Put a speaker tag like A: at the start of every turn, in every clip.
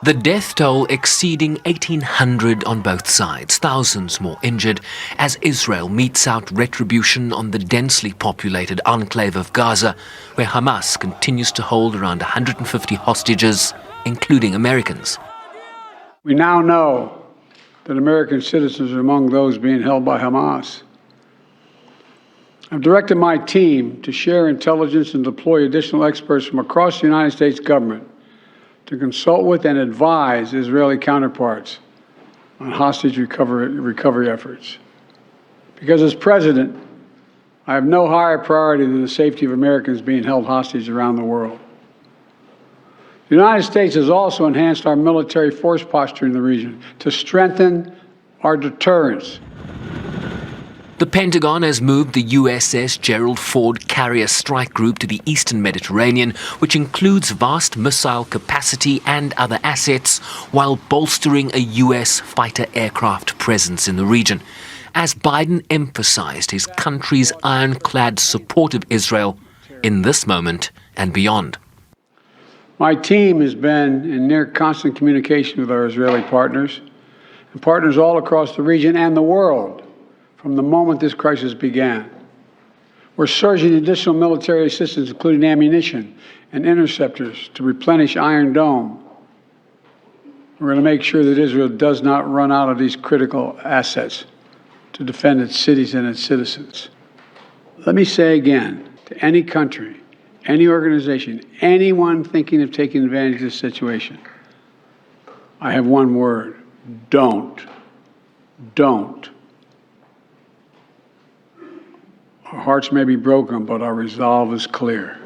A: The death toll exceeding 1,800 on both sides, thousands more injured, as Israel metes out retribution on the densely populated enclave of Gaza, where Hamas continues to hold around 150 hostages, including Americans.
B: We now know that American citizens are among those being held by Hamas. I've directed my team to share intelligence and deploy additional experts from across the United States government to consult with and advise Israeli counterparts on hostage recovery efforts. Because as president, I have no higher priority than the safety of Americans being held hostage around the world. The United States has also enhanced our military force posture in the region to strengthen our deterrence.
A: The Pentagon has moved the USS Gerald Ford carrier strike group to the eastern Mediterranean, which includes vast missile capacity and other assets, while bolstering a US fighter aircraft presence in the region, as Biden emphasized his country's ironclad support of Israel in this moment and beyond.
B: My team has been in near constant communication with our Israeli partners and partners all across the region and the world from the moment this crisis began. We're surging additional military assistance, including ammunition and interceptors, to replenish Iron Dome. We're going to make sure that Israel does not run out of these critical assets to defend its cities and its citizens. Let me say again to any country, any organization, anyone thinking of taking advantage of this situation, I have one word: don't. Don't. Our hearts may be broken, but our resolve is clear.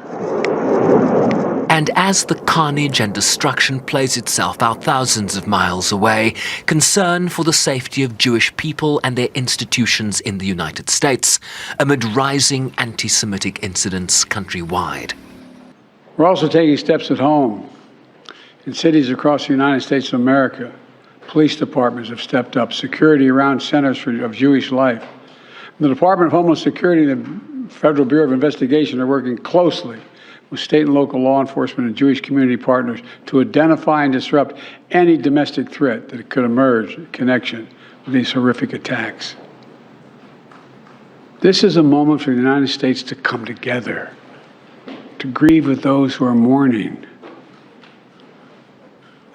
A: And as the carnage and destruction plays itself out thousands of miles away, concern for the safety of Jewish people and their institutions in the United States, amid rising anti-Semitic incidents countrywide.
B: We're also taking steps at home. In cities across the United States of America, police departments have stepped up security around centers of Jewish life. The Department of Homeland Security and the Federal Bureau of Investigation are working closely with state and local law enforcement and Jewish community partners to identify and disrupt any domestic threat that could emerge in connection with these horrific attacks. This is a moment for the United States to come together, to grieve with those who are mourning.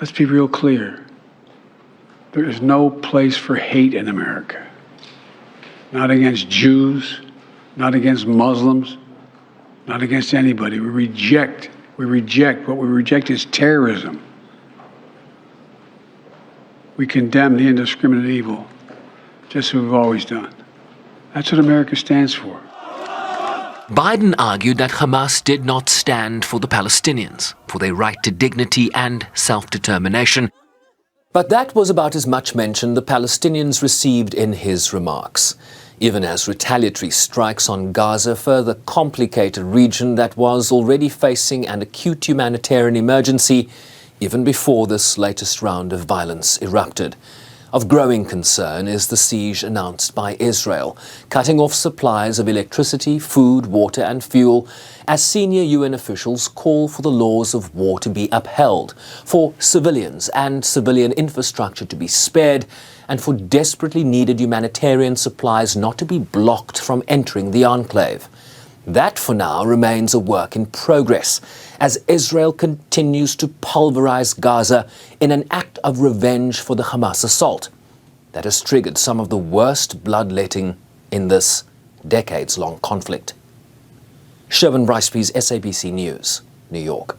B: Let's be real clear. There is no place for hate in America. Not against Jews, not against Muslims, not against anybody. We reject. What we reject is terrorism. We condemn the indiscriminate evil, just as we've always done. That's what America stands for.
A: Biden argued that Hamas did not stand for the Palestinians, for their right to dignity and self-determination. But that was about as much mention the Palestinians received in his remarks, even as retaliatory strikes on Gaza further complicate a region that was already facing an acute humanitarian emergency even before this latest round of violence erupted. Of growing concern is the siege announced by Israel, cutting off supplies of electricity, food, water and fuel, as senior UN officials call for the laws of war to be upheld, for civilians and civilian infrastructure to be spared, and for desperately needed humanitarian supplies not to be blocked from entering the enclave. That, for now, remains a work in progress, as Israel continues to pulverize Gaza in an act of revenge for the Hamas assault that has triggered some of the worst bloodletting in this decades-long conflict. Sherwin Riceby's SABC News, New York.